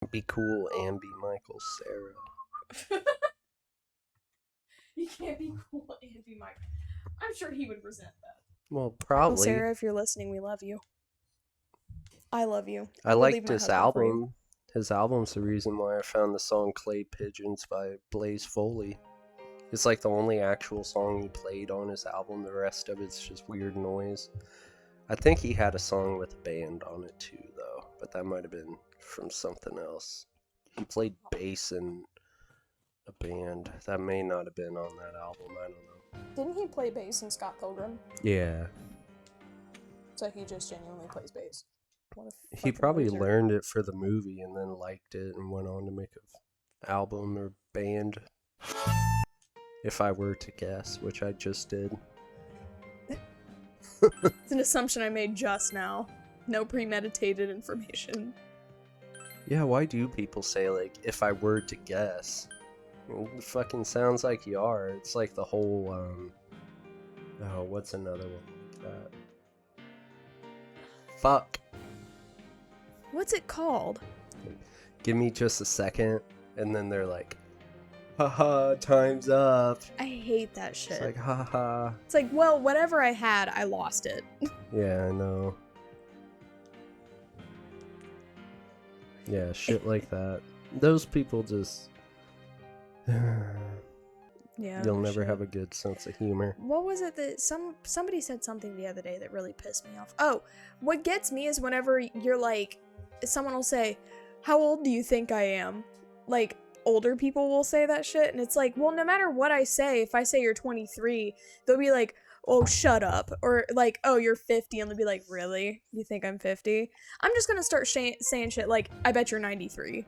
Be cool and be Michael Sarah. You can't be cool and be Michael. I'm sure he would resent that. Well, Michael probably. Sarah, if you're listening, we love you. I love you. I would liked leave my his husband for you. album. His album's the reason why I found the song Clay Pigeons by Blaze Foley. It's like the only actual song he played on his album. The rest of it's just weird noise. I think he had a song with a band on it too, though. But that might have been from something else. He played bass in a band. That may not have been on that album. I don't know. Didn't he play bass in Scott Pilgrim? Yeah. So he just genuinely plays bass. He probably learned it for the movie and then liked it and went on to make an album or band. If I were to guess, which I just did. It's an assumption I made just now. No premeditated information. Yeah, why do people say, like, if I were to guess? It fucking sounds like you are. It's like the whole, oh, what's another one like that? Fuck. What's it called? Give me just a second, and then they're like, haha, time's up. I hate that shit. It's like, haha. It's like, well, whatever I had, I lost it. Yeah, I know. Yeah, shit like that. Those people just... Yeah. You'll never have a good sense of humor. What was it that somebody said something the other day that really pissed me off? Oh, what gets me is whenever you're like, someone will say, how old do you think I am? Like, older people will say that shit, and it's like, well, no matter what I say, if I say you're 23, they'll be like, oh, shut up. Or like, oh, you're 50, and they'll be like, really? You think I'm 50? I'm just gonna start saying shit like, I bet you're 93.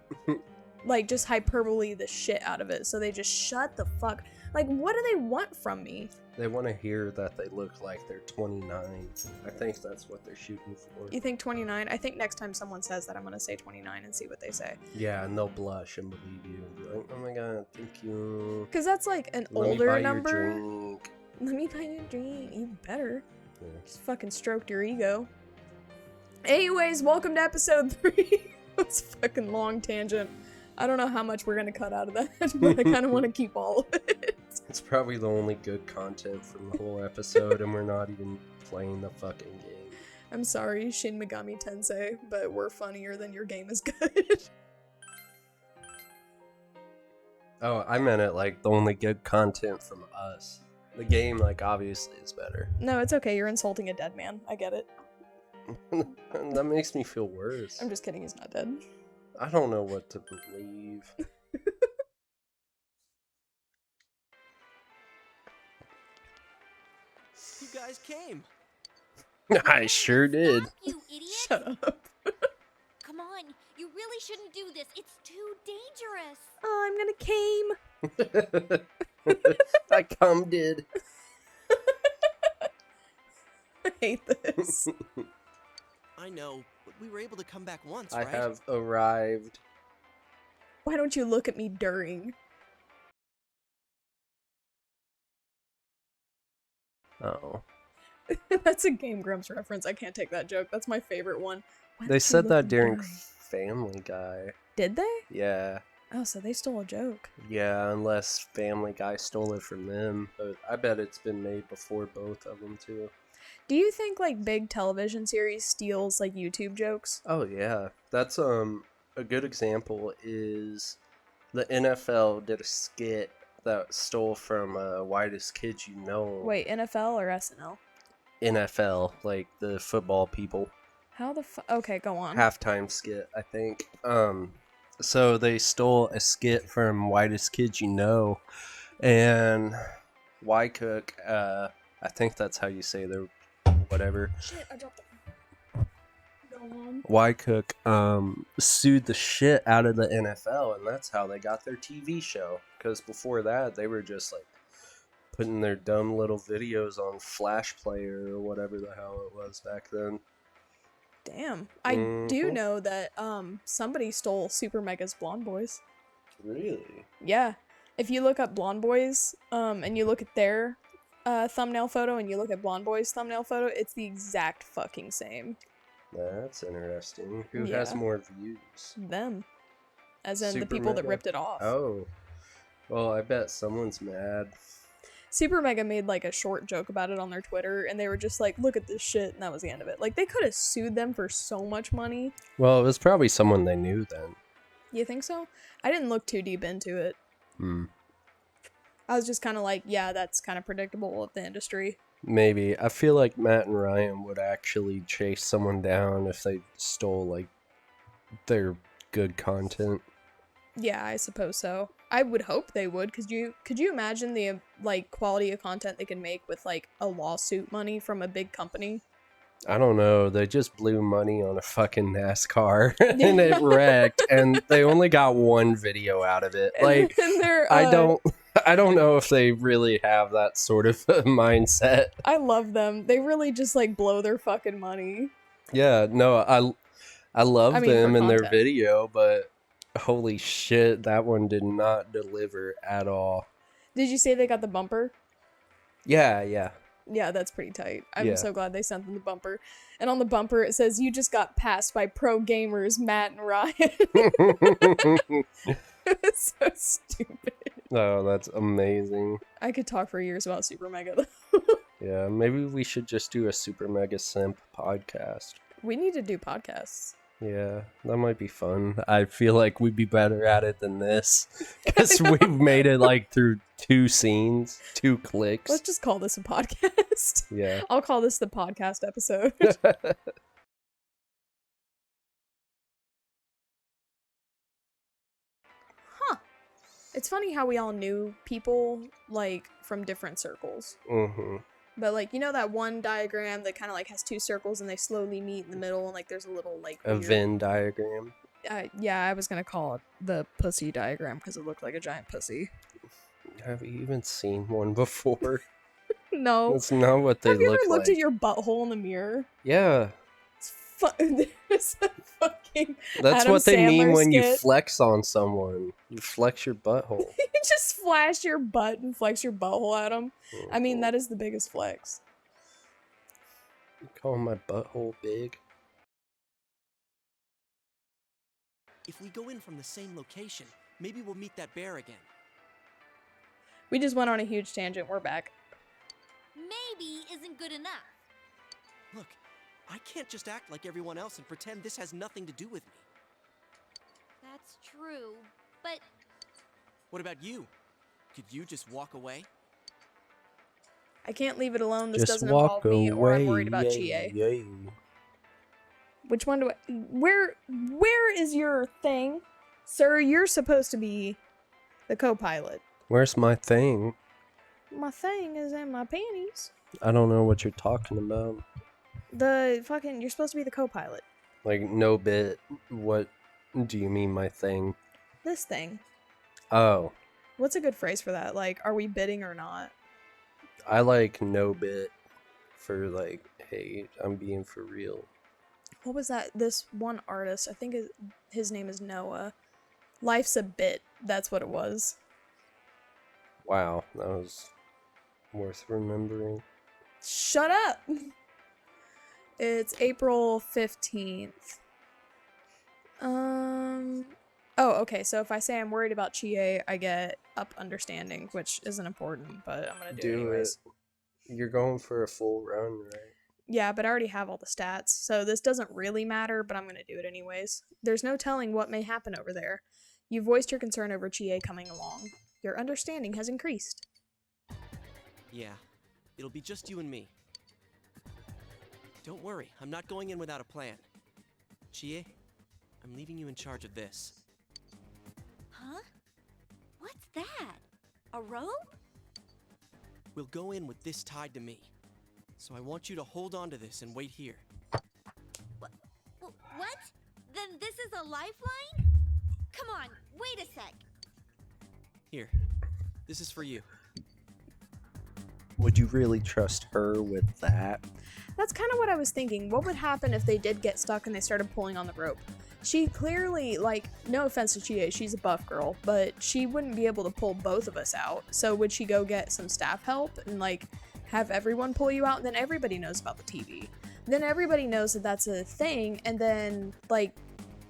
Like, just hyperbole the shit out of it, so they just shut the fuck. Like, what do they want from me? They want to hear that they look like they're 29. I think that's what they're shooting for. You think 29? I think next time someone says that, I'm gonna say 29 and see what they say. Yeah, and they'll blush and believe you and be like, oh my god, thank you. Because that's like an Let older me buy number. Your drink. Let me buy you a drink. You better. Yeah. Just fucking stroked your ego. Anyways, welcome to episode 3. It's a fucking long tangent. I don't know how much we're gonna cut out of that, but I kind of want to keep all of it. It's probably the only good content from the whole episode, and we're not even playing the fucking game. I'm sorry, Shin Megami Tensei, but we're funnier than your game is good. Oh, I meant it like the only good content from us. The game, like, obviously is better. No, it's okay. You're insulting a dead man. I get it. That makes me feel worse. I'm just kidding. He's not dead. I don't know what to believe. You guys came. I sure did. Stop, you idiot! Shut up. Come on, you really shouldn't do this. It's too dangerous. Oh, I'm gonna came. I cum did. I hate this. I know, but we were able to come back once, I right? have arrived. Why don't you look at me during? Oh. That's a Game Grumps reference. I can't take that joke. That's my favorite one. Why They don't you said look that at me during during? Family Guy. Did they? Yeah. Oh, so they stole a joke. Yeah, unless Family Guy stole it from them. But I bet it's been made before both of them, too. Do you think, like, big television series steals, like, YouTube jokes? Oh, yeah. That's, a good example is the NFL did a skit that stole from, Whitest Kids You Know. Wait, NFL or SNL? NFL, like the football people. How the okay, go on. Halftime skit, I think. So they stole a skit from Whitest Kids You Know, and Wycook, I think that's how you say their whatever. Shit, I dropped the... Go on. Wycook, sued the shit out of the NFL, and that's how they got their TV show. Because before that, they were just like putting their dumb little videos on Flash Player or whatever the hell it was back then. Damn. I do know that somebody stole Super Mega's Blonde Boys. Really? Yeah. If you look up Blonde Boys, and you look at their thumbnail photo and you look at Blonde Boy's thumbnail photo, it's the exact fucking same. That's interesting. Who Yeah. has more views? Them. as in the Super people that Mega? ripped it off. Oh. Well, I bet someone's mad. Super Mega made like a short joke about it on their Twitter, and they were just like, look at this shit, and that was the end of it. Like, they could have sued them for so much money. Well, it was probably someone they knew then. You think so? I didn't look too deep into it. I was just kind of like, yeah, that's kind of predictable of the industry. Maybe. I feel like Matt and Ryan would actually chase someone down if they stole, like, their good content. Yeah, I suppose so. I would hope they would, because could you imagine the like quality of content they can make with like a lawsuit money from a big company? I don't know. They just blew money on a fucking NASCAR and it wrecked, and they only got one video out of it. Like, I don't know if they really have that sort of mindset. I love them. They really just like blow their fucking money. Yeah, no, I love them for in their content. video, but holy shit, that one did not deliver at all. Did you say they got the bumper? Yeah. Yeah, that's pretty tight. I'm Yeah. so glad they sent them the bumper. And on the bumper it says, "You just got passed by pro gamers Matt and Ryan." It's so stupid. Oh, that's amazing. I could talk for years about Super Mega though. Yeah, maybe we should just do a Super Mega Simp podcast. We need to do podcasts. Yeah, that might be fun. I feel like we'd be better at it than this because we've made it like through 2 scenes, 2 clicks. Let's just call this a podcast. Yeah. I'll call this the podcast episode. It's funny how we all knew people like from different circles. Mm-hmm. But like, you know that one diagram that kind of like has 2 circles and they slowly meet in the middle and like there's a little like A weird- Venn diagram. Yeah, I was gonna call it the pussy diagram because it looked like a giant pussy. Have you even seen one before? No. That's not what they Have you look ever looked like. at your butthole in the mirror? Yeah, It's there's a fucking that's Adam what they mean Sandler when you skit. flex on someone. You flex your butthole. You just flash your butt and flex your butthole at them. I mean, that is the biggest flex. You call my butthole big? If we go in from the same location, maybe we'll meet that bear again. We just went on a huge tangent. We're back. Maybe isn't good enough. Look, I can't just act like everyone else and pretend this has nothing to do with me. That's true. But What about you? Could you just walk away? I can't leave it alone. This Just doesn't walk involve me, or I'm away, worried about yay, Chie. yay. Which one do I... Where is your thing? Sir, you're supposed to be the co-pilot. Where's my thing? My thing is in my panties. I don't know what you're talking about. You're supposed to be the co-pilot. Like, no bit. What do you mean, my thing? This thing. Oh, What's a good phrase for that? Like, are we bidding or not? I like no bit for like, hey, I'm being for real. What was that? This one artist, I think his name is Noah. Life's a bit. That's what it was. Wow, that was worth remembering. Shut up! It's April 15th. Oh, okay, so if I say I'm worried about Chie, I get up understanding, which isn't important, but I'm gonna do it anyways. You're going for a full run, right? Yeah, but I already have all the stats, so this doesn't really matter, but I'm gonna do it anyways. There's no telling what may happen over there. You voiced your concern over Chie coming along. Your understanding has increased. Yeah, it'll be just you and me. Don't worry, I'm not going in without a plan. Chie, I'm leaving you in charge of this. Huh? What's that? A rope? We'll go in with this tied to me. So I want you to hold on to this and wait here. What? Then this is a lifeline? Come on, wait a sec. Here, this is for you. Would you really trust her with that? That's kind of what I was thinking. What would happen if they did get stuck and they started pulling on the rope? She clearly, like, no offense to Chie, she's a buff girl, but she wouldn't be able to pull both of us out. So would she go get some staff help and, like, have everyone pull you out? And then everybody knows about the TV. Then everybody knows that that's a thing, and then, like,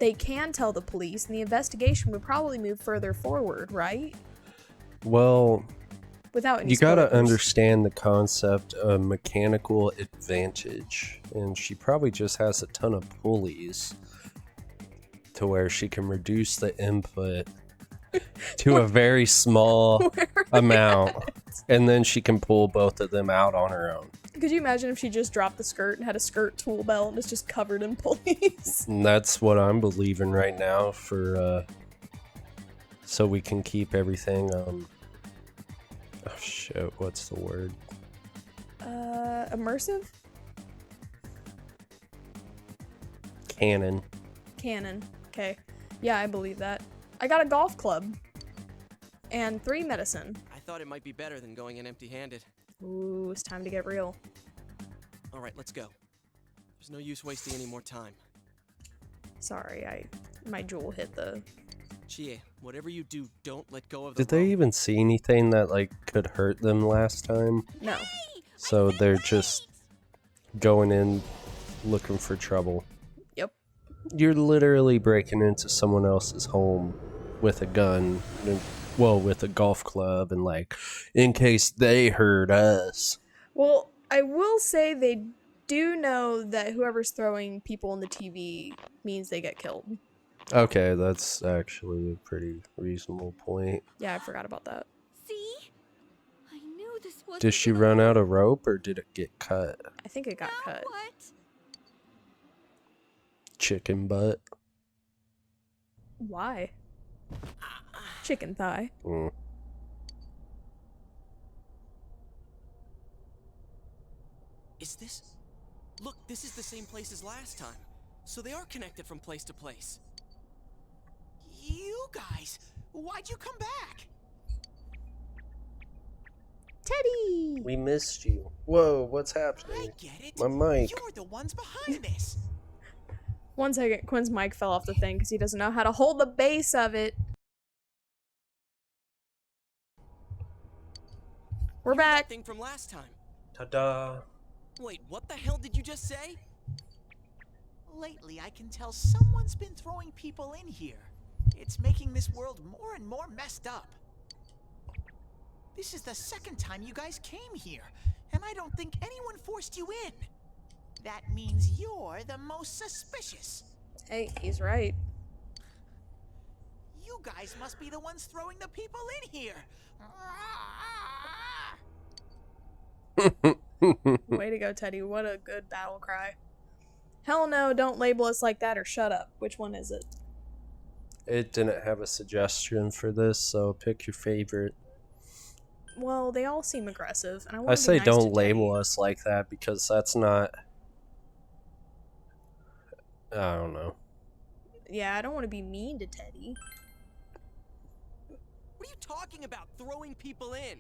they can tell the police, and the investigation would probably move further forward, right? Well, Without any you gotta spoilers. understand the concept of mechanical advantage, and she probably just has a ton of pulleys to where she can reduce the input to a very small Where are they amount, at? and then she can pull both of them out on her own. Could you imagine if she just dropped the skirt and had a skirt tool belt and it's just covered in pulleys? And that's what I'm believing right now for so we can keep everything oh shit, what's the word? Immersive? Canon. Canon. Okay. Yeah, I believe that. I got a golf club. And 3 medicine. I thought it might be better than going in empty-handed. Ooh, it's time to get real. All right, let's go. There's no use wasting any more time. Sorry, my jewel hit the... Chie, whatever you do, don't let go of the Did they rope. even see anything that like could hurt them last time? No. So they're just going in looking for trouble. Yep. You're literally breaking into someone else's home with a gun, well, with a golf club, and like, in case they hurt us. Well, I will say they do know that whoever's throwing people on the TV means they get killed. Okay, that's actually a pretty reasonable point. Yeah, I forgot about that. See? I knew this was. Did she run out of rope or did it get cut? I think it got cut. What? Chicken butt. Why? Chicken thigh. Mm. Is this? Look, this is the same place as last time. So they are connected from place to place. You guys, why'd you come back? Teddy! We missed you. Whoa, what's I happening? get it. My mic. You're the ones behind this. 1 second, Quinn's mic fell off the thing because he doesn't know how to hold the base of it. We're That back. thing from last time. Ta-da. Wait, what the hell did you just say? Lately, I can tell someone's been throwing people in here. It's making this world more and more messed up. This is the second time you guys came here, and I don't think anyone forced you in. That means you're the most suspicious. Hey, he's right. You guys must be the ones throwing the people in here. Way to go, Teddy. What a good battle cry. Hell no, don't label us like that or shut up. Which one is it? It didn't have a suggestion for this, so pick your favorite. Well, they all seem aggressive, and I I want say nice to don't label Teddy. us like that because that's not... I don't know. Yeah, I don't want to be mean to Teddy. What are you talking about, throwing people in?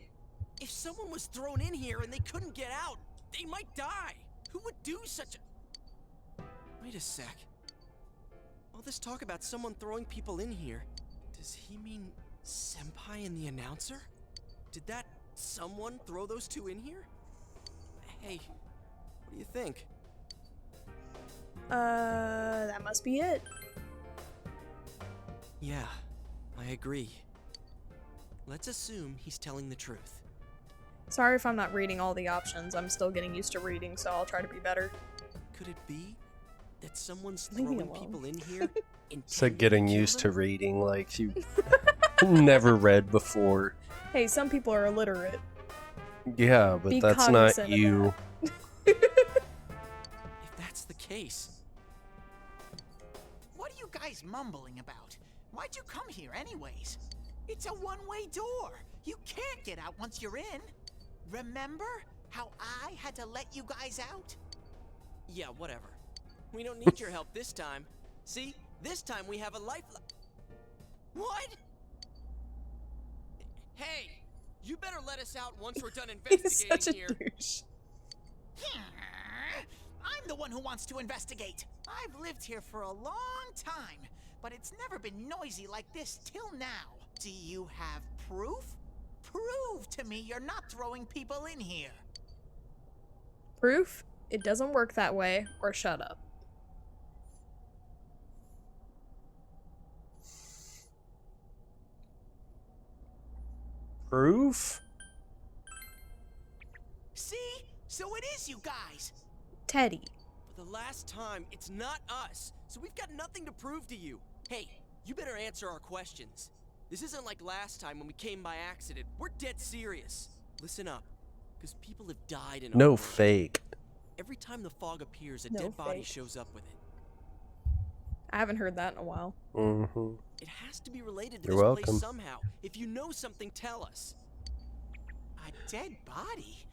If someone was thrown in here and they couldn't get out, they might die. Who would do such a... Wait a sec. All this talk about someone throwing people in here, does he mean Senpai and the announcer? Did that someone throw those two in here? Hey, what do you think? That must be it. Yeah, I agree. Let's assume he's telling the truth. Sorry if I'm not reading all the options. I'm still getting used to reading, so I'll try to be better. Could it be that someone's Leave me throwing alone. people in here? It's like getting kill used to them? reading like you never read before. Hey, some people are illiterate. Yeah, but Be that's not cognizant of you. If that's the case, What are you guys mumbling about? Why'd you come here anyways? It's a one-way door. You can't get out once you're in. Remember how I had to let you guys out? yeah, whatever. We don't need your help this time. See, this time we have a lifeline. What? Hey, you better let us out once we're done He's investigating such a here. douche. I'm the one who wants to investigate. I've lived here for a long time, but it's never been noisy like this till now. Do you have proof? Prove to me you're not throwing people in here. Proof? It doesn't work that way, or shut up. Proof? See? So it is you guys. Teddy. For the last time, it's not us, so we've got nothing to prove to you. Hey, you better answer our questions. This isn't like last time when we came by accident. We're dead serious. Listen up, because people have died in our No world. fake. Every time the fog appears, a No dead body fake. shows up with it. I haven't heard that in a while. Mm-hmm. It has to be related to You're this welcome. place somehow. If you know something, tell us. A dead body?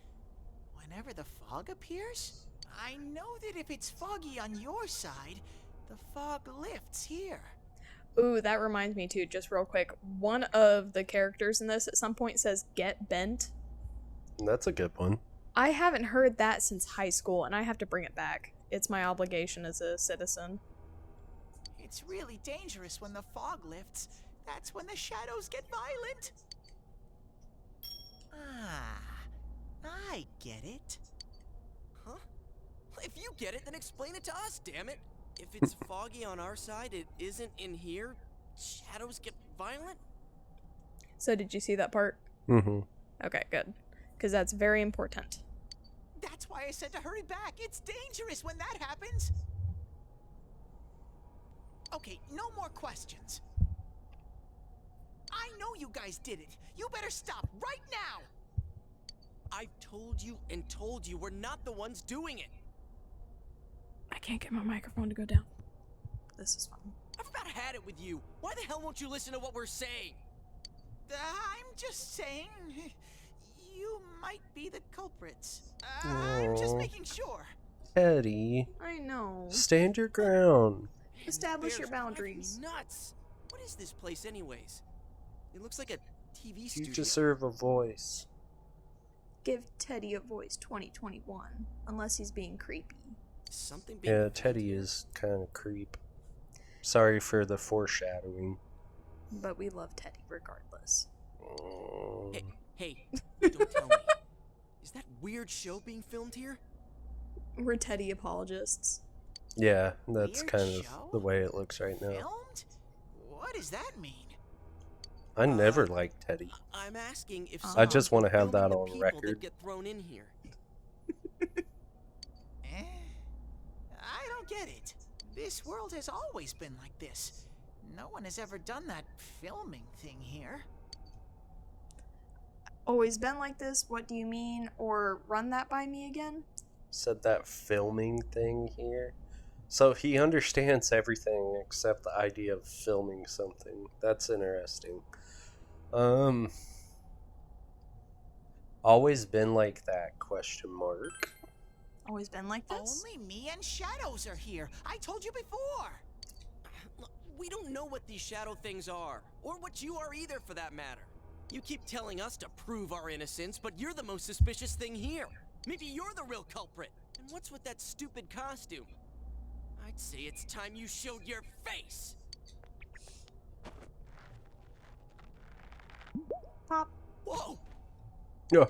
Whenever the fog appears? I know that if it's foggy on your side, the fog lifts here. Ooh, that reminds me too, just real quick. One of the characters in this at some point says, "Get bent." That's a good one. I haven't heard that since high school, and I have to bring it back. It's my obligation as a citizen. It's really dangerous when the fog lifts. That's when the shadows get violent. Ah, I get it. Huh? If you get it, then explain it to us, damn it. If it's foggy on our side, it isn't in here. Shadows get violent? So did you see that part? Mm-hmm. Okay, good. Because that's very important. That's why I said to hurry back. It's dangerous when that happens. Okay, no more questions. I know you guys did it. You better stop right now. I've told you and told you we're not the ones doing it. I can't get my microphone to go down. This is fun. I've about had it with you. Why the hell won't you listen to what we're saying? I'm just saying, you might be the culprits. I'm just Aw. making sure. Teddy, I know. stand your ground. Man, Establish this your bear's driving me boundaries. Nuts. What is this place, anyways? It looks like a TV You studio. deserve a voice. Give Teddy a voice 2021. Unless he's being creepy. Something being Yeah, filmed Teddy here? is kind of creep. Sorry for the foreshadowing. But we love Teddy regardless. Hey, don't tell me. Is that weird show being filmed here? We're Teddy apologists. Yeah, that's Weird kind of show? the way it looks right now. Filmed? What does that mean? I never liked Teddy. I'm asking if I someone's just wanna been have that filming the on people record. that get thrown in here. I don't get it. This world has always been like this. No one has ever done that filming thing here. Always been like this? What do you mean? Or run that by me again? Said that filming thing here. So he understands everything except the idea of filming something. That's interesting. Always been like that, question mark. Always been like this? Only me and Shadows are here. I told you before. Look, we don't know what these shadow things are, or what you are either for that matter. You keep telling us to prove our innocence, but you're the most suspicious thing here. Maybe you're the real culprit. And what's with that stupid costume? I'd say it's time you showed your face. Pop. Whoa!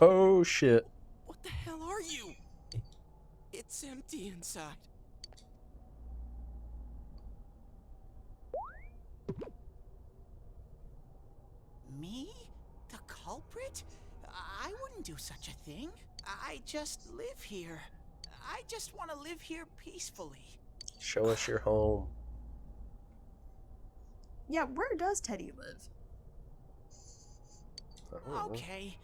Oh shit. What the hell are you? It's empty inside. Me? The culprit? I wouldn't do such a thing. I just live here. I just want to live here peacefully. Show us your home. Yeah, where does Teddy live? I don't know. Okay,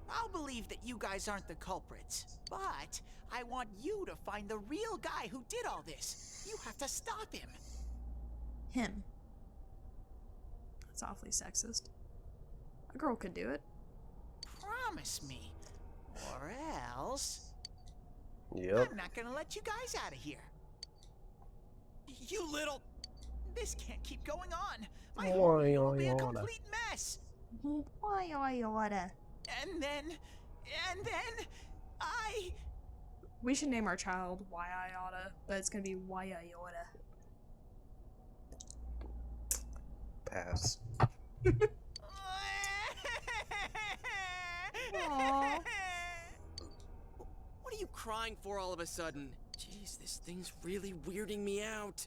I'll believe that you guys aren't the culprits. But I want you to find the real guy who did all this. You have to stop him. Him. That's awfully sexist. A girl could do it. Promise me. Or else, Yep. I'm not gonna let you guys out of here. You little... This can't keep going on. My Why, whole year will why, be a why? complete mess. Why, oughta. And then, I... We should name our child Why I Oughta, but it's gonna be Why I Oughta. Pass. Aw. What are you crying for all of a sudden? Jeez, this thing's really weirding me out.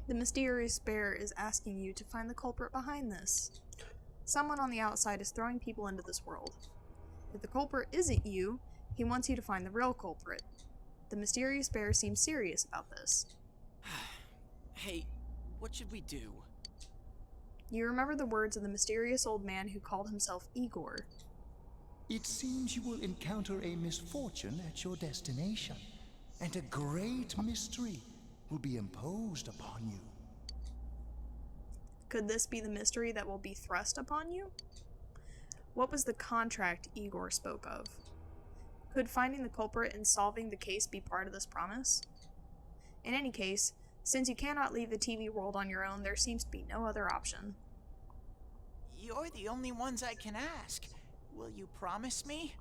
The mysterious bear is asking you to find the culprit behind this. Someone on the outside is throwing people into this world. If the culprit isn't you, he wants you to find the real culprit. The mysterious bear seems serious about this. Hey, what should we do? You remember the words of the mysterious old man who called himself Igor. It seems you will encounter a misfortune at your destination, and a great mystery will be imposed upon you. Could this be the mystery that will be thrust upon you? What was the contract Igor spoke of? Could finding the culprit and solving the case be part of this promise? In any case, since you cannot leave the TV world on your own, there seems to be no other option. You're the only ones I can ask. Will you promise me?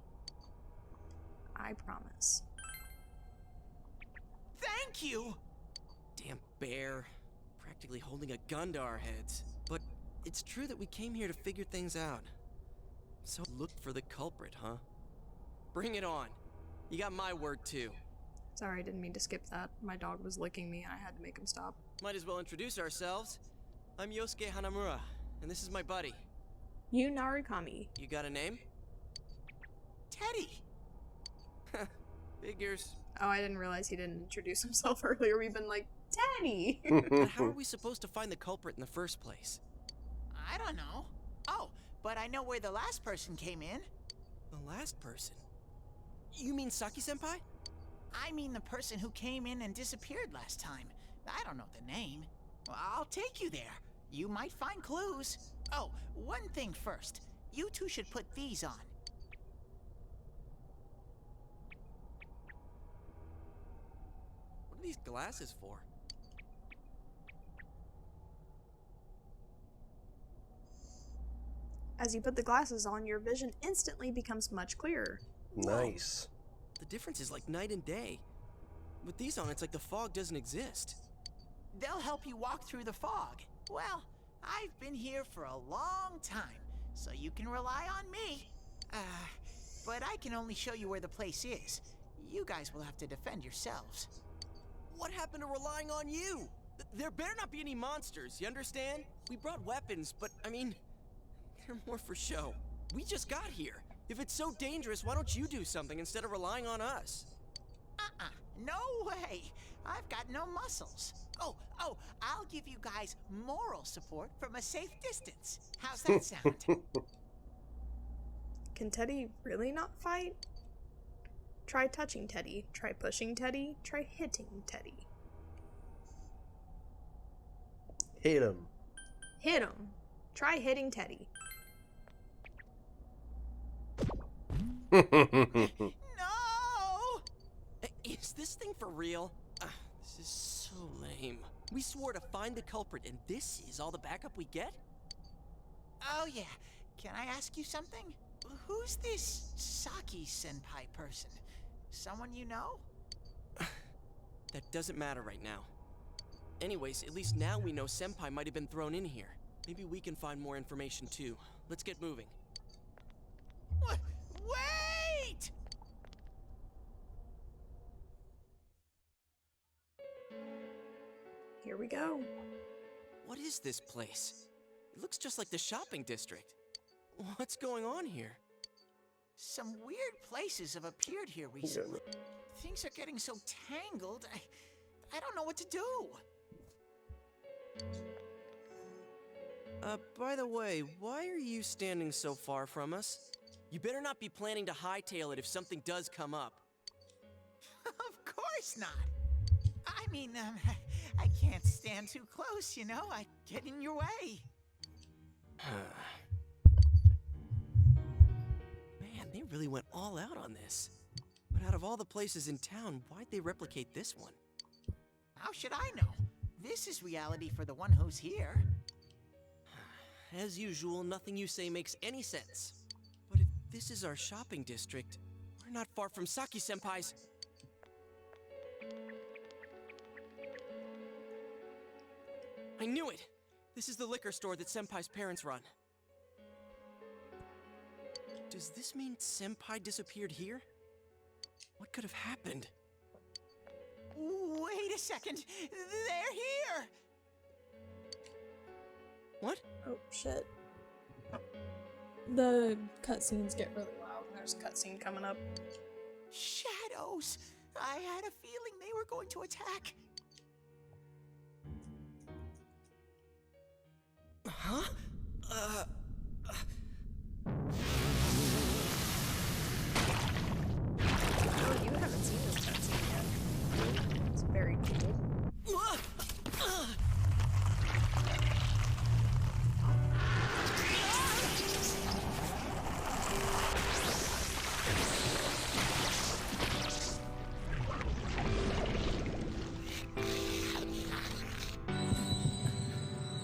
I promise. Thank you! Damn bear. Practically holding a gun to our heads. But it's true that we came here to figure things out. So look for the culprit, huh? Bring it on. You got my word too. Sorry, I didn't mean to skip that. My dog was licking me and I had to make him stop. Might as well introduce ourselves. I'm Yosuke Hanamura, and this is my buddy. You Narukami. You got a name? Teddy! Figures. Oh, I didn't realize he didn't introduce himself earlier. We've been like, Teddy! But how are we supposed to find the culprit in the first place? I don't know. Oh, but I know where the last person came in. The last person? You mean Saki-senpai? I mean the person who came in and disappeared last time. I don't know the name. Well, I'll take you there. You might find clues. Oh, one thing first. You two should put these on. What are these glasses for? As you put the glasses on, your vision instantly becomes much clearer. Nice. The difference is like night and day. With these on, it's like the fog doesn't exist. They'll help you walk through the fog. Well, I've been here for a long time, so you can rely on me. But I can only show you where the place is. You guys will have to defend yourselves. What happened to relying on you? There better not be any monsters, you understand? We brought weapons, but I mean, they're more for show. We just got here. If it's so dangerous, why don't you do something instead of relying on us? No way! I've got no muscles. Oh, I'll give you guys moral support from a safe distance. How's that sound? Can Teddy really not fight? Try touching Teddy. Try pushing Teddy. Try hitting Teddy. Hit him. Hit him. Try hitting Teddy. No! Is this thing for real? This is so lame. We swore to find the culprit, and this is all the backup we get? Oh yeah, can I ask you something? Who's this Saki-senpai person? Someone you know? That doesn't matter right now. Anyways, at least now we know Senpai might have been thrown in here. Maybe we can find more information too. Let's get moving. Wait! Here we go. What is this place? It looks just like the shopping district. What's going on here? Some weird places have appeared here recently. Things are getting so tangled, I don't know what to do. By the way, why are you standing so far from us? You better not be planning to hightail it if something does come up. Of course not. I mean, I can't stand too close, you know? I get in your way. Man, they really went all out on this. But out of all the places in town, why'd they replicate this one? How should I know? This is reality for the one who's here. As usual, nothing you say makes any sense. But if this is our shopping district, we're not far from Saki-senpai's. I knew it! This is the liquor store that Senpai's parents run. Does this mean Senpai disappeared here? What could have happened? Wait a second! They're here! What? Oh, shit. The cutscenes get really loud, and there's a cutscene coming up. Shadows! I had a feeling they were going to attack. Huh? Oh, you haven't seen this cutscene yet. It's very cool.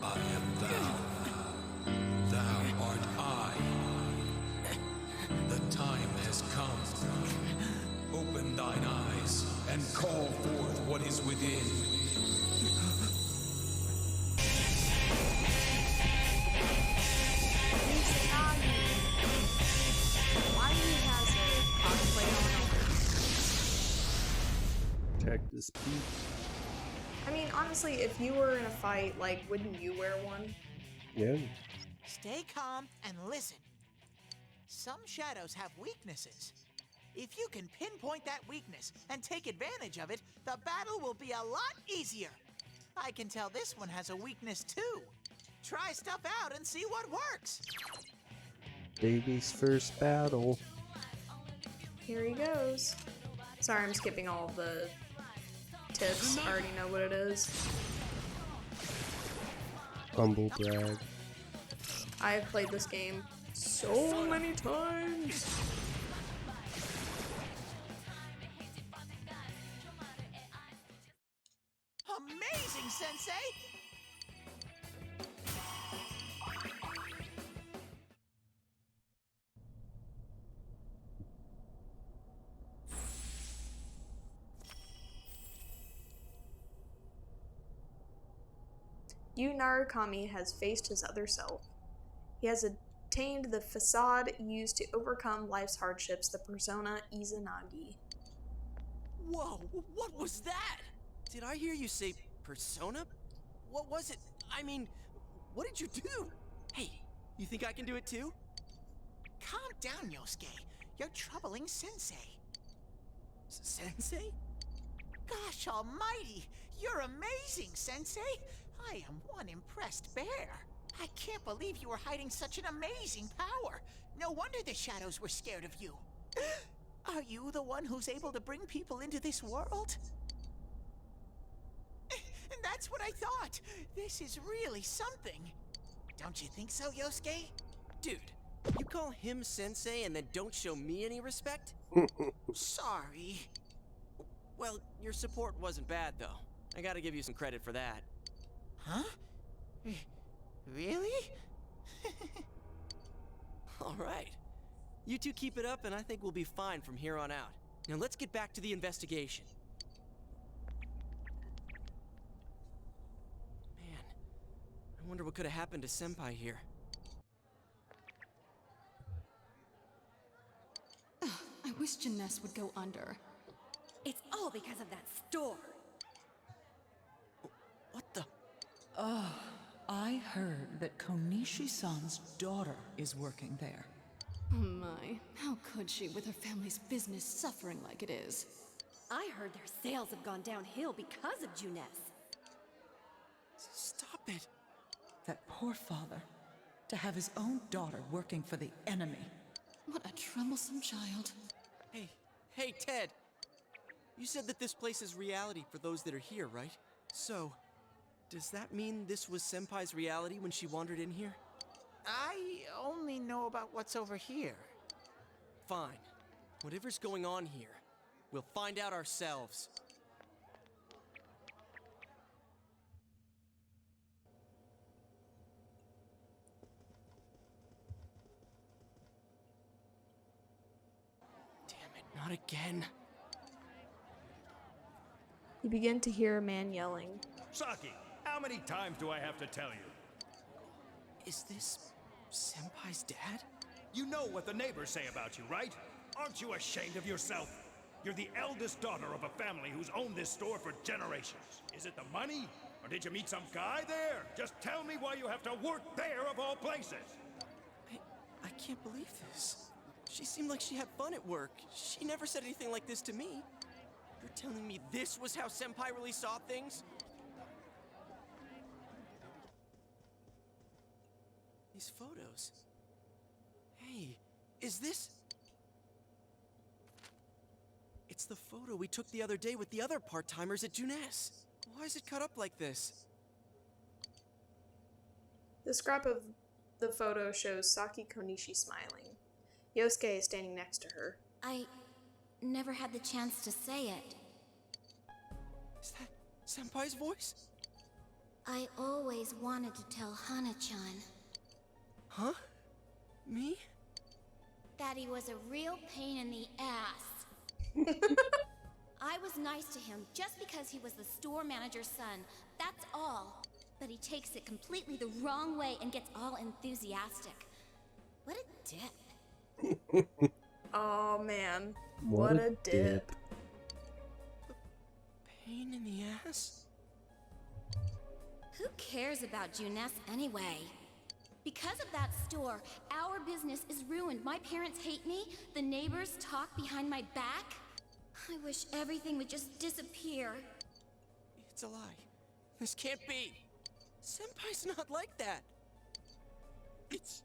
I am thou. Thou art I. The time has come. Open thine eyes and call forth what is within. Why he has a cosplay on? Protect this peak. I mean, honestly, if you were in a fight, like, wouldn't you wear one? Yeah. Stay calm and listen. Some shadows have weaknesses. If you can pinpoint that weakness and take advantage of it, the battle will be a lot easier. I can tell this one has a weakness too. Try stuff out and see what works. Baby's first battle. Here he goes. Sorry, I'm skipping all of the tips. I already know what it is. Humble brag. I have played this game so many times. Amazing, Sensei! Yu Narukami has faced his other self. He has attained the facade used to overcome life's hardships, the persona Izanagi. Whoa, what was that? Did I hear you say persona? What was it? I mean, what did you do? Hey, you think I can do it too? Calm down, Yosuke. You're troubling Sensei. Sensei? Gosh almighty! You're amazing, Sensei! I am one impressed bear. I can't believe you were hiding such an amazing power. No wonder the shadows were scared of you. Are you the one who's able to bring people into this world? And that's what I thought. This is really something. Don't you think so, Yosuke? Dude, you call him sensei and then don't show me any respect? Sorry. Well, your support wasn't bad though. I gotta give you some credit for that. Huh? Really? Alright. You two keep it up and I think we'll be fine from here on out. Now let's get back to the investigation. Man, I wonder what could have happened to Senpai here. I wish Janess would go under. It's all because of that store. What the? I heard that Konishi-san's daughter is working there. Oh my, how could she with her family's business suffering like it is? I heard their sales have gone downhill because of Juness. Stop it. That poor father, to have his own daughter working for the enemy. What a troublesome child. Hey, Ted. You said that this place is reality for those that are here, right? So, does that mean this was Senpai's reality when she wandered in here? I only know about what's over here. Fine. Whatever's going on here, we'll find out ourselves. Damn it, not again. You begin to hear a man yelling. Saki, how many times do I have to tell you? Is this Senpai's dad? You know what the neighbors say about you, right? Aren't you ashamed of yourself? You're the eldest daughter of a family who's owned this store for generations. Is it the money? Or did you meet some guy there? Just tell me why you have to work there of all places. I can't believe this. She seemed like she had fun at work. She never said anything like this to me. You're telling me this was how Senpai really saw things? These photos. Hey, is this... It's the photo we took the other day with the other part-timers at Junes. Why is it cut up like this? The scrap of the photo shows Saki Konishi smiling. Yosuke is standing next to her. I never had the chance to say it. Is that Senpai's voice? I always wanted to tell Hana-chan Huh? Me? that he was a real pain in the ass. I was nice to him just because he was the store manager's son. That's all. But he takes it completely the wrong way and gets all enthusiastic. What a dip. Oh man, what a dip. Pain in the ass? Who cares about Junes anyway? Because of that store, our business is ruined. My parents hate me. The neighbors talk behind my back. I wish everything would just disappear. It's a lie. This can't be. Senpai's not like that. It's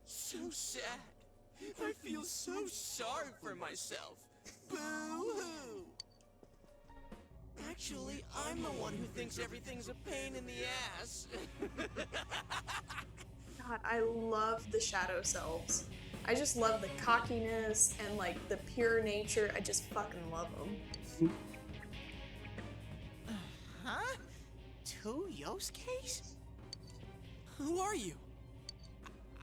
so sad. I feel so sorry for myself. Boo-hoo. Actually, I'm the one who thinks everything's a pain in the ass. God, I love the shadow selves. I just love the cockiness and like the pure nature. I just fucking love them. Huh? Two Yosuke's? Who are you?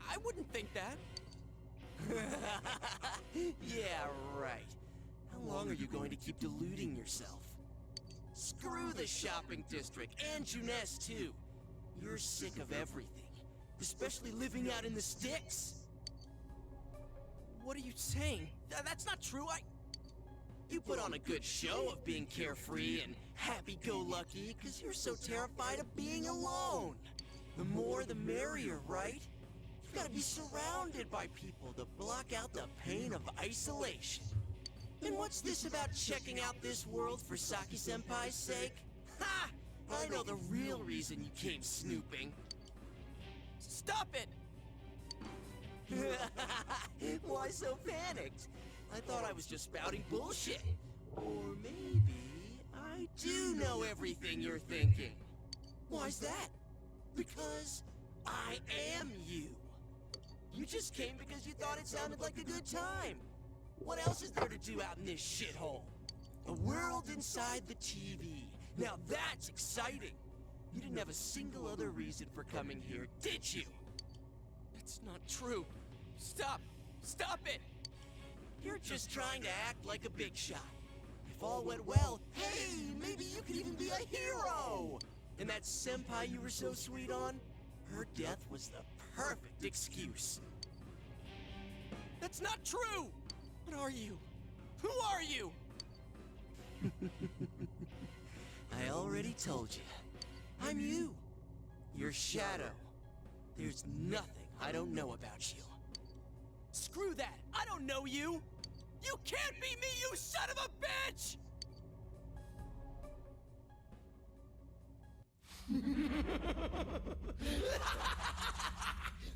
I wouldn't think that. Yeah, right. How long are you going to keep deluding yourself? Screw the shopping district, and Junes too. You're sick of everything, especially living out in the sticks. What are you saying? That's not true. You put on a good show of being carefree and happy-go-lucky because you're so terrified of being alone. The more the merrier, right? You've got to be surrounded by people to block out the pain of isolation. And what's this about checking out this world for Saki-senpai's sake? Ha! I know the real reason you came snooping. Stop it! Why so panicked? I thought I was just spouting bullshit. Or maybe I do know everything you're thinking. Why's that? Because I am you. You just came because you thought it sounded like a good time. What else is there to do out in this shithole? A world inside the TV. Now that's exciting. You didn't have a single other reason for coming here, did you? It's not true. Stop! Stop it! You're just trying to act like a big shot. If all went well, hey, maybe you could even be a hero! And that senpai you were so sweet on? Her death was the perfect excuse. That's not true! What are you? Who are you? I already told you. I'm you. Your shadow. There's nothing I don't know about you. Screw that! I don't know you! You can't be me, you son of a bitch!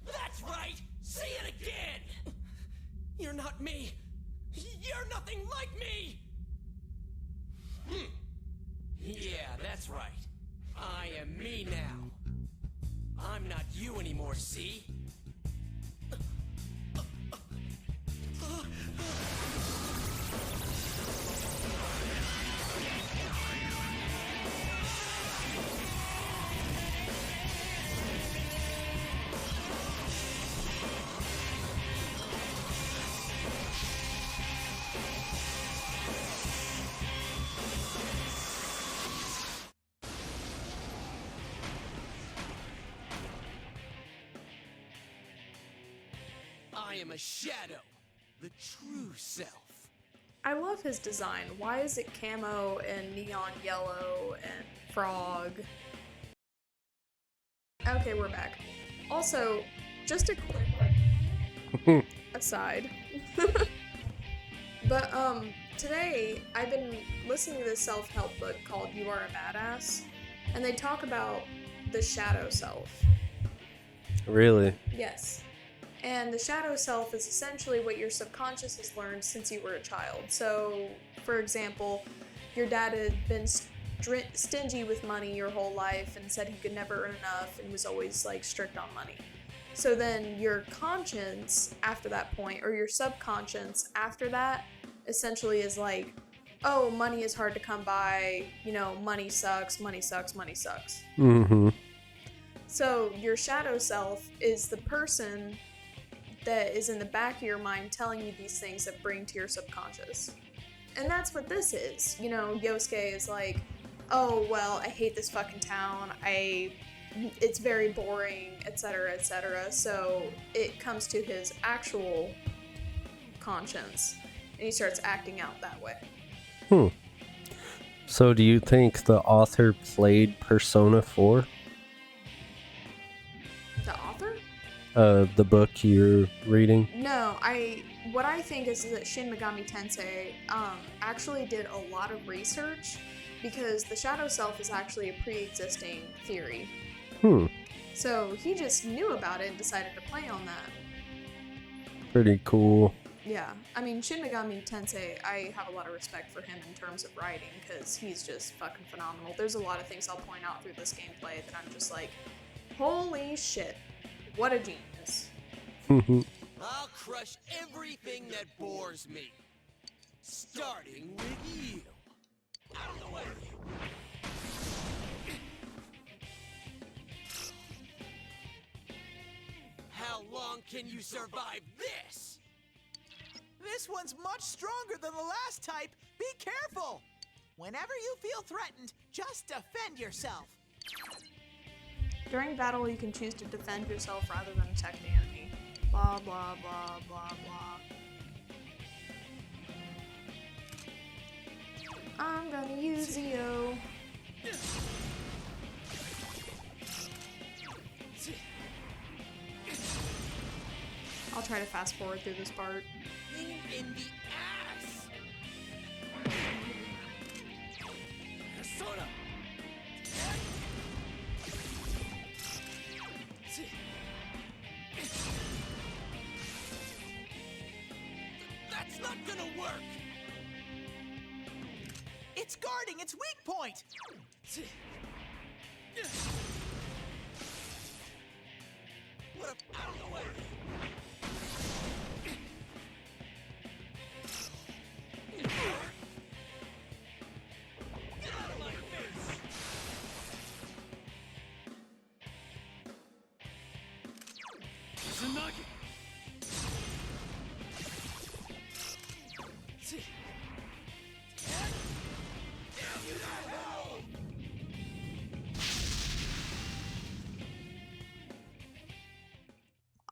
That's right! Say it again! You're not me! You're nothing like me! Yeah, that's right. I am me now. I'm not you anymore, see? I am a shadow, the true self. I love his design. Why is it camo and neon yellow and frog? Okay, we're back. Also, just a quick aside. But today I've been listening to this self-help book called You Are a Badass, and they talk about the shadow self. Really? Yes. And the shadow self is essentially what your subconscious has learned since you were a child. So, for example, your dad had been stingy with money your whole life and said he could never earn enough and was always like strict on money. So then your conscience after that point, or your subconscious after that, essentially is like, oh, money is hard to come by, you know, money sucks, money sucks, money sucks. Mm-hmm. So your shadow self is the person that is in the back of your mind telling you these things that bring to your subconscious. And that's what this is. You know, Yosuke is like, oh, well, I hate this fucking town. It's very boring, etc., etc. So it comes to his actual conscience, and he starts acting out that way. So do you think the author played Persona 4? The author? The book you're reading? No, what I think is that Shin Megami Tensei actually did a lot of research, because the shadow self is actually a pre-existing theory. So he just knew about it and decided to play on that. Pretty cool. Yeah, I mean, Shin Megami Tensei, I have a lot of respect for him in terms of writing, because he's just fucking phenomenal. There's a lot of things I'll point out through this gameplay that I'm just like, holy shit, what a genius. I'll crush everything that bores me. Starting with you. Out of the way. How long can you survive this? This one's much stronger than the last type. Be careful. Whenever you feel threatened, just defend yourself. During battle, you can choose to defend yourself rather than attack the enemy. Blah, blah, blah, blah, blah. I'm gonna use Zio. I'll try to fast forward through this part. In the ass. Persona. That's not gonna work. It's guarding its weak point. What a out of the way. Get out of my face. Tsunagi.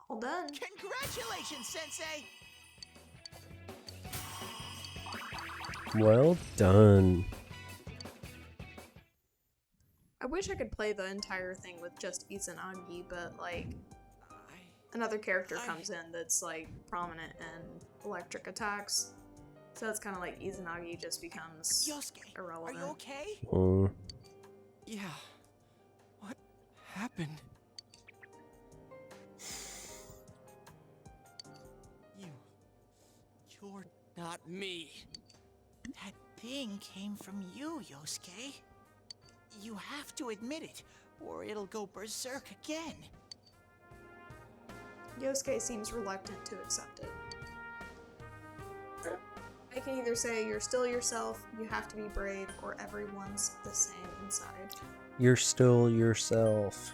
All done. Congratulations, Sensei. Well done. I wish I could play the entire thing with just Izanagi, but like another character comes in that's like prominent in electric attacks. So it's kind of like Izanagi just becomes Yosuke, irrelevant. are you okay? Yeah. What happened? You're not me. That thing came from you, Yosuke. You have to admit it, or it'll go berserk again. Yosuke seems reluctant to accept it. I can either say you're still yourself, you have to be brave, or everyone's the same inside. You're still yourself.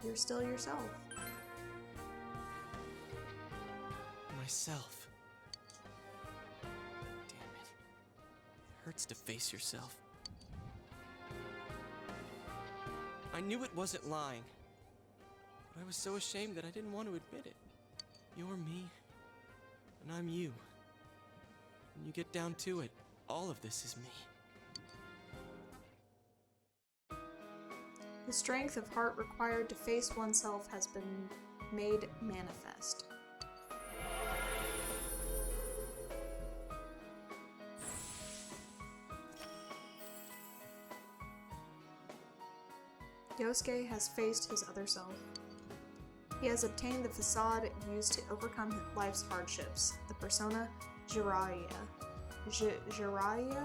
You're still yourself. Myself. Damn it. It hurts to face yourself. I knew it wasn't lying, but I was so ashamed that I didn't want to admit it. You're me, and I'm you. When you get down to it, all of this is me. The strength of heart required to face oneself has been made manifest. Yosuke has faced his other self. He has obtained the facade used to overcome life's hardships, the persona Jiraiya. Jiraiya?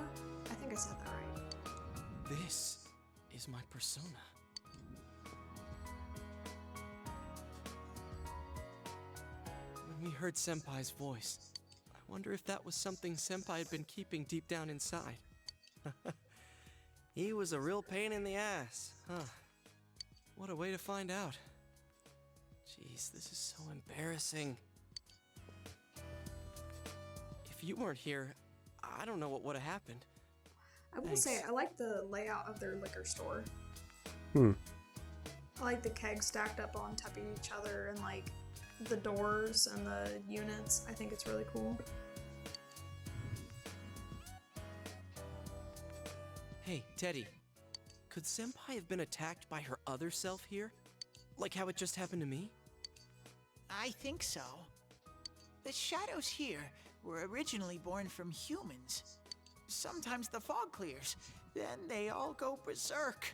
I think I said that right. This is my persona. When we heard Senpai's voice, I wonder if that was something Senpai had been keeping deep down inside. He was a real pain in the ass, huh? What a way to find out. Jeez, this is so embarrassing. If you weren't here, I don't know what would have happened. I will say, I like the layout of their liquor store. Hmm. I like the kegs stacked up on top of each other and like the doors and the units. I think it's really cool. Hey, Teddy. Could Senpai have been attacked by her other self here? Like how it just happened to me? I think so. The shadows here were originally born from humans. Sometimes the fog clears, then they all go berserk.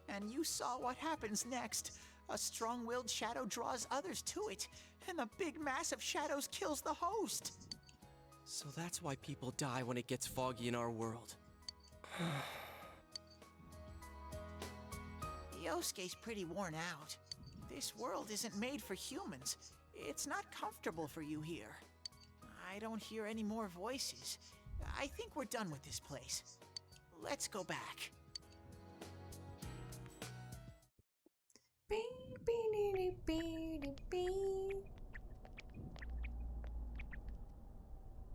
And you saw what happens next. A strong-willed shadow draws others to it, and the big mass of shadows kills the host. So that's why people die when it gets foggy in our world. Yosuke's pretty worn out. This world isn't made for humans. It's not comfortable for you here. I don't hear any more voices. I think we're done with this place. Let's go back.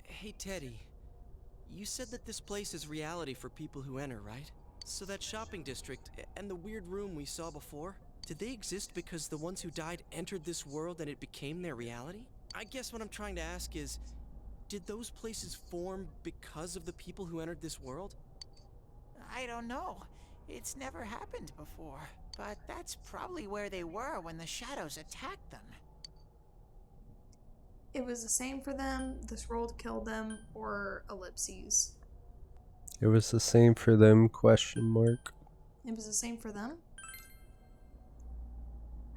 Hey, Teddy. You said that this place is reality for people who enter, right? So that shopping district and the weird room we saw before, did they exist because the ones who died entered this world and it became their reality? I guess what I'm trying to ask is, did those places form because of the people who entered this world? I don't know. It's never happened before. But that's probably where they were when the shadows attacked them. It was the same for them, this world killed them, or ellipses. It was the same for them, question mark. It was the same for them?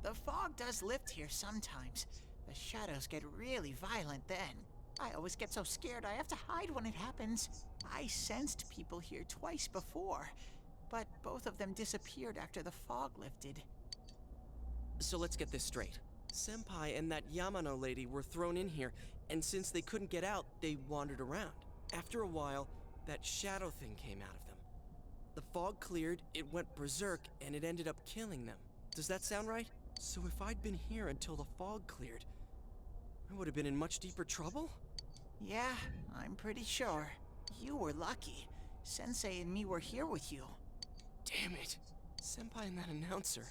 The fog does lift here sometimes. The shadows get really violent then. I always get so scared I have to hide when it happens. I sensed people here twice before, but both of them disappeared after the fog lifted. So let's get this straight. Senpai and that Yamano lady were thrown in here, and since they couldn't get out, they wandered around. After a while, that shadow thing came out of them. The fog cleared, it went berserk, and it ended up killing them. Does that sound right? So if I'd been here until the fog cleared, I would have been in much deeper trouble? Yeah, I'm pretty sure. You were lucky. Sensei and me were here with you. Damn it. Senpai and that announcer,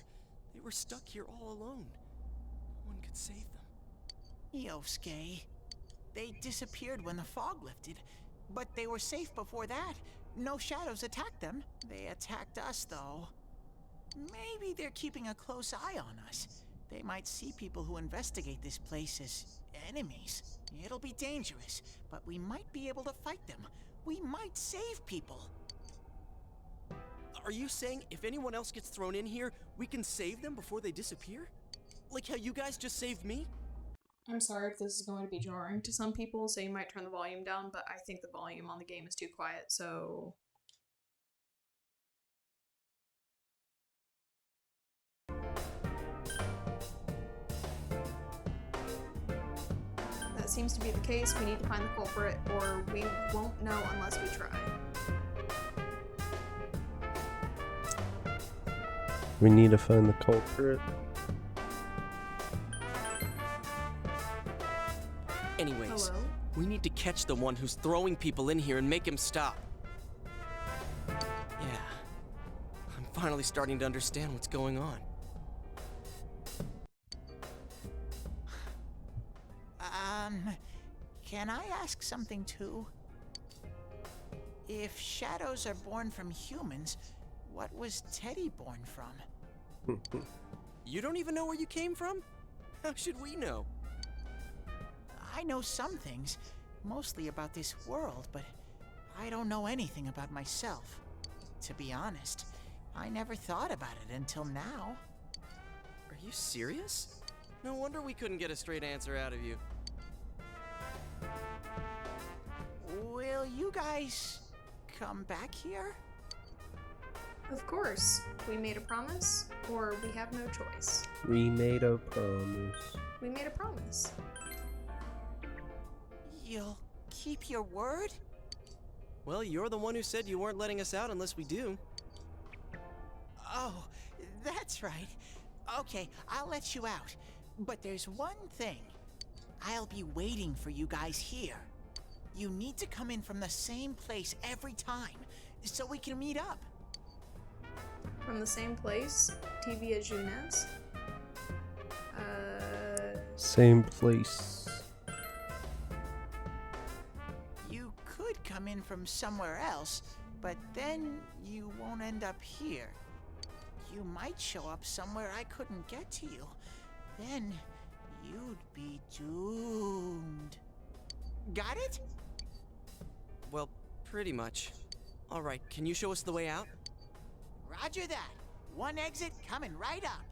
they were stuck here all alone. No one could save them. Yosuke. They disappeared when the fog lifted, but they were safe before that. No shadows attacked them. They attacked us, though. Maybe they're keeping a close eye on us. They might see people who investigate this place as enemies. It'll be dangerous, but we might be able to fight them. We might save people. Are you saying if anyone else gets thrown in here, we can save them before they disappear? Like how you guys just saved me? I'm sorry if this is going to be jarring to some people, so you might turn the volume down, but I think the volume on the game is too quiet, so... That seems to be the case. We need to find the culprit, or we won't know unless we try. We need to find the culprit. Anyways, Hello? we need to catch the one who's throwing people in here and make him stop. Yeah, I'm finally starting to understand what's going on. Can I ask something too? If shadows are born from humans, what was Teddy born from? You don't even know where you came from? How should we know? I know some things, mostly about this world, but I don't know anything about myself. To be honest, I never thought about it until now. Are you serious? No wonder we couldn't get a straight answer out of you. Will you guys come back here? Of course. We made a promise, or we have no choice. We made a promise. We made a promise. You'll keep your word? Well, you're the one who said you weren't letting us out unless we do. Oh, that's right. Okay, I'll let you out. But there's one thing. I'll be waiting for you guys here. You need to come in from the same place every time, so we can meet up. From the same place? TV at Jeunesse? Same place. You could come in from somewhere else, but then you won't end up here. You might show up somewhere I couldn't get to you. Then you'd be doomed. Got it? Well, pretty much. Alright, can you show us the way out? Roger that. One exit coming right up.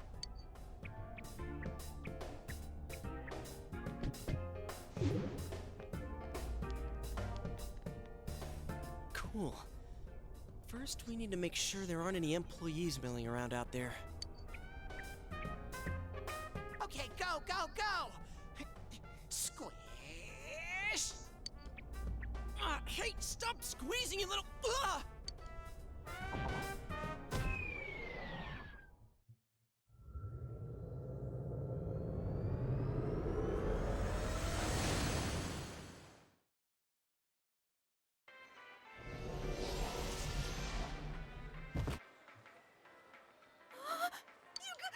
Cool. First, we need to make sure there aren't any employees milling around out there. Okay, go, go, go! Squish! Hey, stop squeezing, you little... Ugh!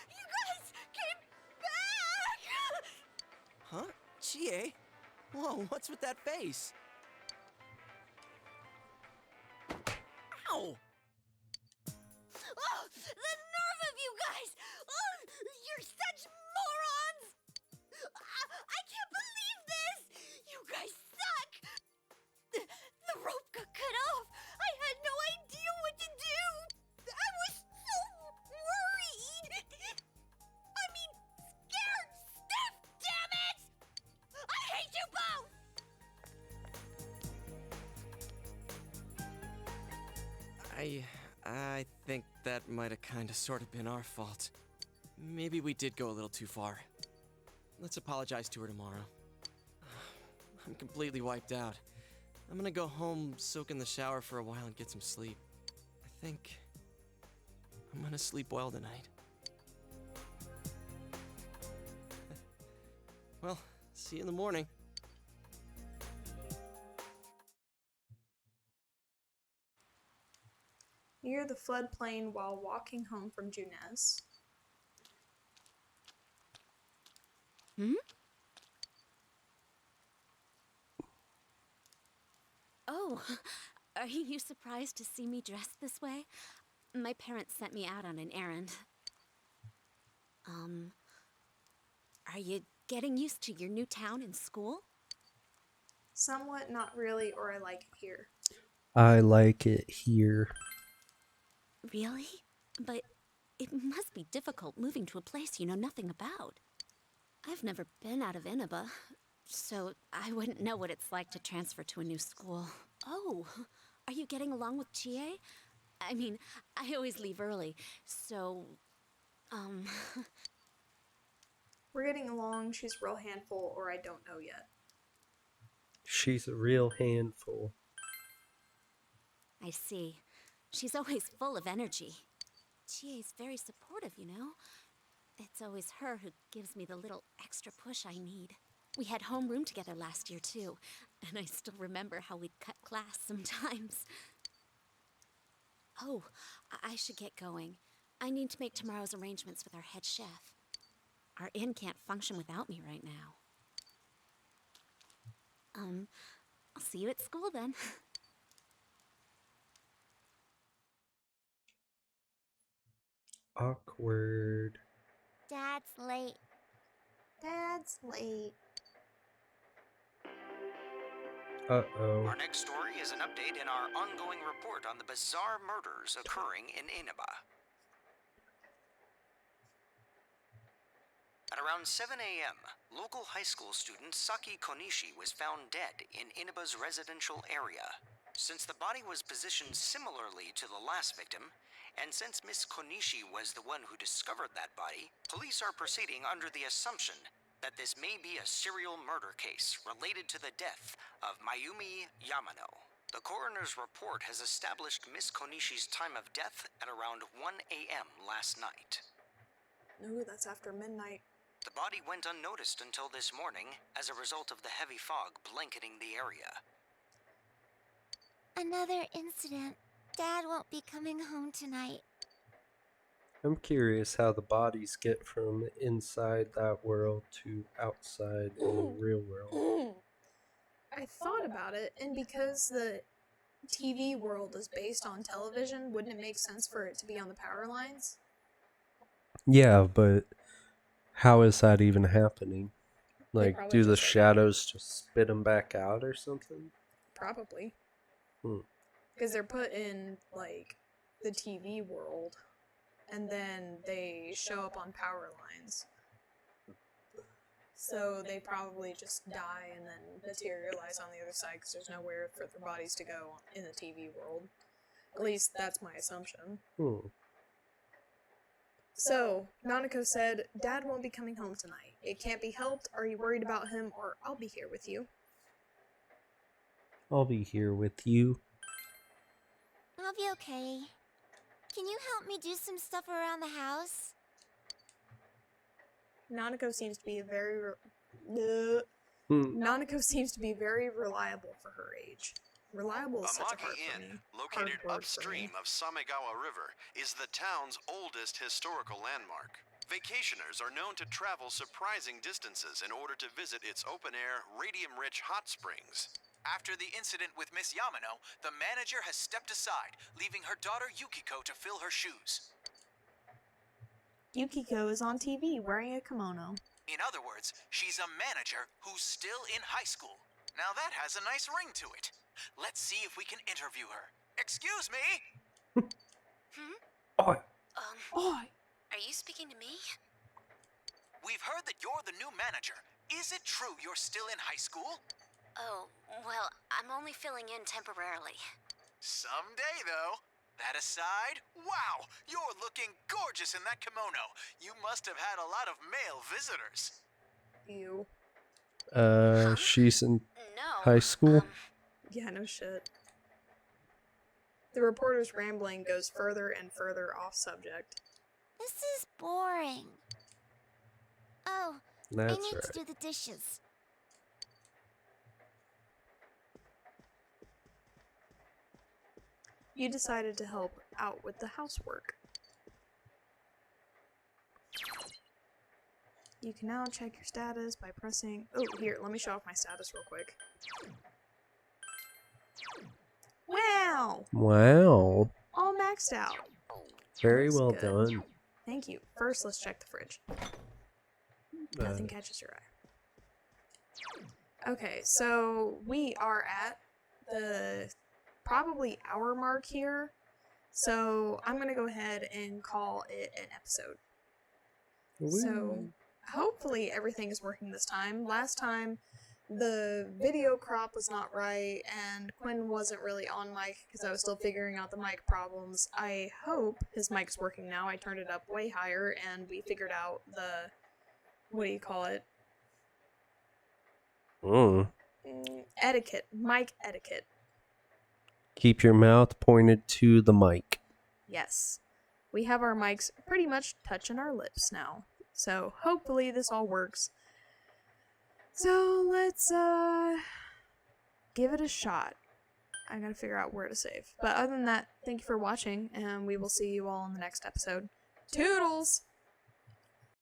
You guys came back! Huh? Chie? Whoa, what's with that face? Ow! Oh, the nerve of you guys! Oh, you're such morons! I can't believe this! You guys suck! The rope got cut off! I had no idea what to do! I was so worried! I mean, scared stiff, damn it! I hate you both! I think that might have kind of sort of been our fault. Maybe we did go a little too far. Let's apologize to her tomorrow. I'm completely wiped out. I'm gonna go home, soak in the shower for a while and get some sleep. I think I'm gonna sleep well tonight. Well, see you in the morning. Near the floodplain while walking home from Jeunesse. Oh, are you surprised to see me dressed this way? My parents sent me out on an errand. Are you getting used to your new town and school? Somewhat, not really, or I like it here. I like it here. Really? But it must be difficult moving to a place you know nothing about. I've never been out of Inaba, so I wouldn't know what it's like to transfer to a new school. Oh, are you getting along with Chie? I mean, I always leave early, so, We're getting along, she's a real handful, or I don't know yet. She's a real handful. I see. She's always full of energy. Chie's very supportive, you know? It's always her who gives me the little extra push I need. We had homeroom together last year, too, and I still remember how we'd cut class sometimes. Oh, I should get going. I need to make tomorrow's arrangements with our head chef. Our inn can't function without me right now. I'll see you at school then. Awkward. Dad's late. Dad's late. Uh-oh. Our next story is an update in our ongoing report on the bizarre murders occurring in Inaba. At around 7 a.m., local high school student Saki Konishi was found dead in Inaba's residential area. Since the body was positioned similarly to the last victim, and since Miss Konishi was the one who discovered that body, police are proceeding under the assumption that this may be a serial murder case related to the death of Mayumi Yamano. The coroner's report has established Miss Konishi's time of death at around 1 a.m. last night. Ooh, that's after midnight. The body went unnoticed until this morning as a result of the heavy fog blanketing the area. Another incident. Dad won't be coming home tonight. I'm curious how the bodies get from inside that world to outside in the real world. I thought about it, and because the TV world is based on television, wouldn't it make sense for it to be on the power lines? Yeah, but how is that even happening? Like, probably do the just, like, shadows just spit them back out or something? Probably. Hmm. Because they're put in, like, the TV world, and then they show up on power lines. So they probably just die and then materialize on the other side because there's nowhere for their bodies to go in the TV world. At least that's my assumption. So, Nanako said, Dad won't be coming home tonight. It can't be helped. Are you worried about him, or I'll be here with you? I'll be here with you. I'll be okay. Can you help me do some stuff around the house? Nanako seems to be Nanako seems to be very reliable for her age. Reliable is such a hard Amagi for me. Inn, located Hard word for upstream me. of Samegawa River, is the town's oldest historical landmark. Vacationers are known to travel surprising distances in order to visit its open-air, radium-rich hot springs. After the incident with Miss Yamano, the manager has stepped aside, leaving her daughter Yukiko to fill her shoes. Yukiko is on TV wearing a kimono. In other words, she's a manager who's still in high school. Now that has a nice ring to it. Let's see if we can interview her. Excuse me? Oi. Are you speaking to me? We've heard that you're the new manager. Is it true you're still in high school? Oh, well, I'm only filling in temporarily. Someday, though. That aside, wow, you're looking gorgeous in that kimono. You must have had a lot of male visitors. Ew. She's in high school? Yeah, no shit. The reporter's rambling goes further and further off subject. This is boring. Oh, I That's need to right. do the dishes. You decided to help out with the housework. You can now check your status by pressing... Oh, here, let me show off my status real quick. Wow! Wow. All maxed out. Very Looks well good. done. Thank you. First, let's check the fridge. Nothing catches your eye. Okay, so we are at the probably hour mark here. So I'm going to go ahead and call it an episode. So hopefully everything is working this time. Last time the video crop was not right and Quinn wasn't really on mic because I was still figuring out the mic problems. I hope his mic's working now. I turned it up way higher and we figured out the, what do you call it? Etiquette. Mic etiquette. Keep your mouth pointed to the mic. Yes. We have our mics pretty much touching our lips now. So hopefully this all works. So let's give it a shot. I gotta figure out where to save. But other than that, thank you for watching, and we will see you all in the next episode. Toodles!